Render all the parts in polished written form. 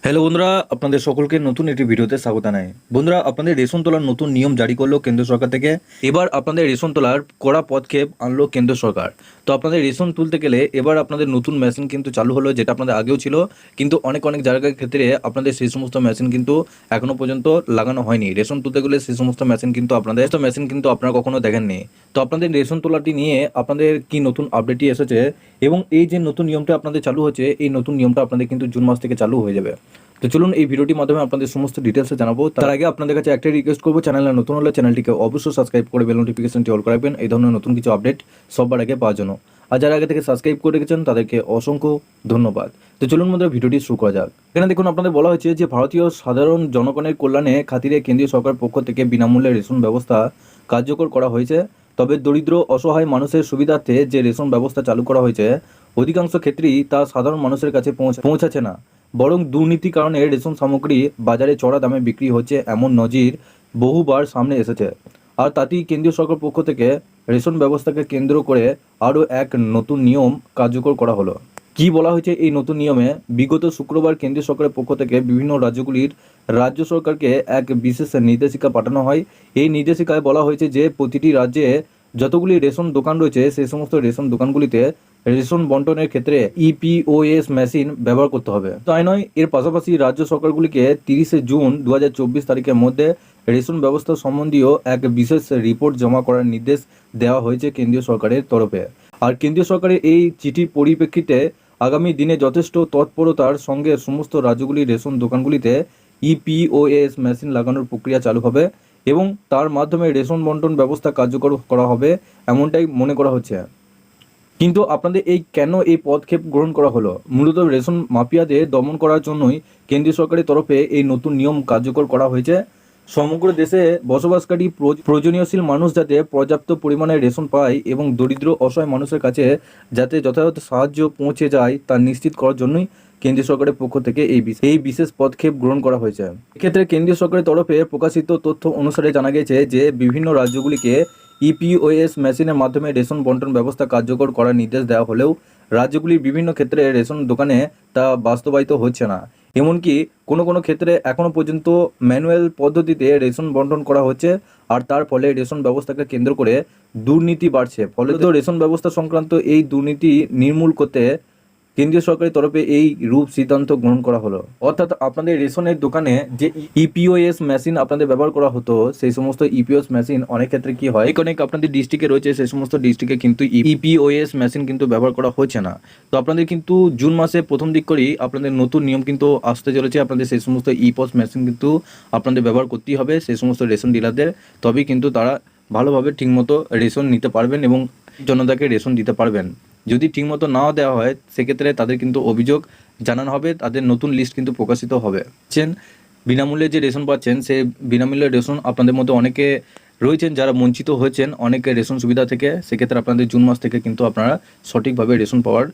Hello বন্ধুরা, আপনাদের সকলকে নতুন একটি ভিডিওতে স্বাগত জানাই। বন্ধুরা, আপনাদের রেশন তোলার নতুন নিয়ম জারি করলো কেন্দ্র সরকার থেকে। এবার আপনাদের রেশন তোলার কড়া পদক্ষেপ আনলো কেন্দ্র সরকার। তো আপনাদের রেশন তুলতে গেলে এবার আপনাদের নতুন মেশিন কিন্তু চালু হলো, যেটা আপনাদের আগেও ছিল, কিন্তু অনেক অনেক জায়গার ক্ষেত্রে আপনাদের সেই সমস্ত মেশিন কিন্তু এখনো পর্যন্ত লাগানো হয়নি। রেশন তুলতে গেলে সেই সমস্ত মেশিন কিন্তু আপনারা কখনো দেখেননি। তো আপনাদের রেশন তোলাটি নিয়ে আপনাদের কি নতুন আপডেটই এসেছে, এবং এই যে নতুন নিয়মটা আপনাদের চালু হচ্ছে, এই নতুন নিয়মটা আপনাদের কিন্তু জুন মাস থেকে চালু হয়ে যাবে। তো চলুন এই ভিডিওটির মাধ্যমে আপনাদের সমস্ত ডিটেলসে জানাবো। তার আগে আপনাদের কাছে একটাই রিকোয়েস্ট করবো, চ্যানেলে নতুন হলে চ্যানেলটিকে অবশ্যই সাবস্ক্রাইব করে বেল নোটিফিকেশনটি অল করাবেন এই ধরনের নতুন কিছু আপডেট সবার আগে পাওয়ার জন্য। আর যারা আগে থেকে সাবস্ক্রাইব করে রেখেছেন তাদেরকে অসংখ্য ধন্যবাদ। তো চলুন বন্ধুরা, ভিডিওটি শুরু করা যাক। এখানে দেখুন, আপনাদের বলা হয়েছে যে ভারতীয় সাধারণ জনগণের কল্যাণে খাতিরে কেন্দ্রীয় সরকার পক্ষ থেকে বিনামূল্যে রেশন ব্যবস্থা কার্যকর করা হয়েছে। তবে দরিদ্র অসহায় মানুষের সুবিধার্থে যে রেশন ব্যবস্থা চালু করা হয়েছে, অধিকাংশ ক্ষেত্রেই তা সাধারণ মানুষের কাছে পৌঁছাচ্ছে না, বরং দুর্নীতির কারণে রেশন সামগ্রী বাজারে চড়া দামে বিক্রি হচ্ছে, এমন নজির বহুবার সামনে এসেছে। আর তাতেই কেন্দ্রীয় সরকার পক্ষ থেকে রেশন ব্যবস্থাকে কেন্দ্র করে আরও এক নতুন নিয়ম কার্যকর করা হলো। কি বলা হয়েছে এই নতুন নিয়মে? বিগত শুক্রবার কেন্দ্রীয় সরকারের পক্ষ থেকে বিভিন্ন রাজ্যগুলির রাজ্য সরকারকে এক বিশেষ নির্দেশিকা পাঠানো হয়। এই নির্দেশিকায় বলা হয়েছে যে প্রতিটি রাজ্যে যতগুলি রেশন দোকান রয়েছে, সেই সমস্ত রেশন দোকানগুলিতে রেশন বন্টনের ক্ষেত্রে ইপিওএস মেশিন ব্যবহার করতে হবে। তাই নয়, এর পাশাপাশি রাজ্য সরকারগুলিকে 30শে জুন 2024 তারিখের মধ্যে রেশন ব্যবস্থা সম্বন্ধীয় এক বিশেষ রিপোর্ট জমা করার নির্দেশ দেওয়া হয়েছে কেন্দ্রীয় সরকারের তরফে। আর কেন্দ্রীয় সরকারের এই চিঠির পরিপ্রেক্ষিতে আগামী দিনে যথেষ্ট তৎপরতার সঙ্গে সমস্ত রাজ্যগুলির রেশন দোকানগুলিতে ইপিওএস মেশিন লাগানোর প্রক্রিয়া চালু হবে এবং তার মাধ্যমে রেশন বন্টন ব্যবস্থা কার্যকর করা হবে, এমনটাই মনে করা হচ্ছে। কিন্তু আপনাদের কেন এই পদক্ষেপ গ্রহণ করা হলো? মূলত রেশন মাফিয়াদের দমন করার জন্যই কেন্দ্রীয় সরকারের তরফে এই নতুন নিয়ম কার্যকর করা হয়েছে। সমগ্র দেশে বসবাসকারী প্রয়োজনীয়শীল মানুষ যাতে পর্যাপ্ত পরিমাণে রেশন পায় এবং দরিদ্র অসহায় মানুষের কাছে যাতে যথাযথ সাহায্য পৌঁছে যায় তা নিশ্চিত করার জন্যই কেন্দ্রীয় সরকারের পক্ষ থেকে এই বিশেষ পদক্ষেপ গ্রহণ করা হয়েছে। এক্ষেত্রে কেন্দ্রীয় সরকারের তরফে প্রকাশিত তথ্য অনুসারে জানা গেছে যে বিভিন্ন রাজ্যগুলিকে ইপিওএস মেশিনের মাধ্যমে রেশন বন্টন ব্যবস্থা কার্যকর করার নির্দেশ দেওয়া হলেও রাজ্যগুলির বিভিন্ন ক্ষেত্রে রেশন দোকানে তা বাস্তবায়িত হচ্ছে না। এমনকি কোনো কোনো ক্ষেত্রে এখনও পর্যন্ত ম্যানুয়াল পদ্ধতিতে রেশন বন্টন করা হচ্ছে, আর তার ফলে রেশন ব্যবস্থাকে কেন্দ্র করে দুর্নীতি বাড়ছে। ফলে তো রেশন ব্যবস্থা সংক্রান্ত এই দুর্নীতি নির্মূল করতে কেন্দ্রীয় সরকারের তরফে এই রূপ সিদ্ধান্ত গ্রহণ করা হলো। অর্থাৎ আপনাদের রেশনের দোকানে যে ইপিওএস মেশিন আপনাদের ব্যবহার করা হতো, সেই সমস্ত ইপিওএস মেশিন অনেক ক্ষেত্রে কি হয়, অনেক আপনাদের ডিস্ট্রিক্টে রয়েছে, সেই সমস্ত ডিস্ট্রিক্টে কিন্তু ইপিওএস মেশিন কিন্তু ব্যবহার করা হচ্ছে না। তো আপনাদের কিন্তু জুন মাসে প্রথম দিক করেই আপনাদের নতুন নিয়ম কিন্তু আসতে চলেছে। আপনাদের সেই সমস্ত ইপস মেশিন কিন্তু আপনাদের ব্যবহার করতেই হবে সেই সমস্ত রেশন ডিলারদের, তবেই কিন্তু তারা ভালোভাবে ঠিকমতো রেশন নিতে পারবেন এবং জনতাকে রেশন দিতে পারবেন। যদি ঠিকমতো নাও দেওয়া হয়, সেক্ষেত্রে তাদের কিন্তু অভিযোগ জানানো হবে, তাদের নতুন লিস্ট কিন্তু প্রকাশিত হবে। বিনামূল্যে যে রেশন পাচ্ছেন, সেই বিনামূল্যের রেশন আপনাদের মধ্যে অনেকে রয়েছেন যারা বঞ্চিত হয়েছেন অনেক রেশন সুবিধা থেকে। সেক্ষেত্রে আপনাদের জুন মাস থেকে কিন্তু আপনারা সঠিকভাবে রেশন পাওয়ার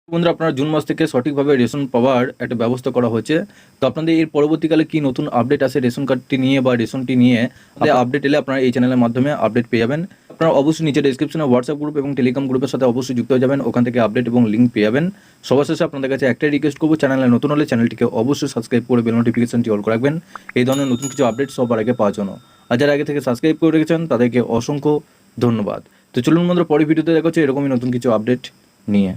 বন্ধুরা, আপনারা জুন মাস থেকে সঠিকভাবে রেশন পাওয়ার একটা ব্যবস্থা করা হচ্ছে। তো আপনাদের এর পরবর্তীকালে কি নতুন আপডেট আসে রেশন কার্ডটি নিয়ে বা রেশনটি নিয়ে, আপডেট এলে আপনারা এই চ্যানেলের মাধ্যমে আপডেট পেয়ে যাবেন। আপনারা অবশ্যই নিচে ডেসক্রিপশনে হোয়াটসঅ্যাপ গ্রুপ এবং টেলিগ্রাম গ্রুপের সাথে অবশ্যই যুক্ত হয়ে যাবেন, ওখান থেকে আপডেট এবং লিঙ্ক পেয়ে যাবেন। সবার শেষে আপনাদের কাছে একটাই রিকোয়েস্ট করবো, চ্যানেলে নতুন হলে চ্যানেলটিকে অবশ্যই সাবস্ক্রাইব করে বেল নোটিফিকেশনটি অল করে রাখবেন এই ধরনের নতুন কিছু আপডেট সবার আগে পাওয়ার জন্য। আর যারা আগে থেকে সাবস্ক্রাইব করে রেখেছেন তাদেরকে অসংখ্য ধন্যবাদ। তো চলুন বন্ধুরা, পরের ভিডিওতে দেখা হচ্ছে এরকমই নতুন কিছু আপডেট নিয়ে।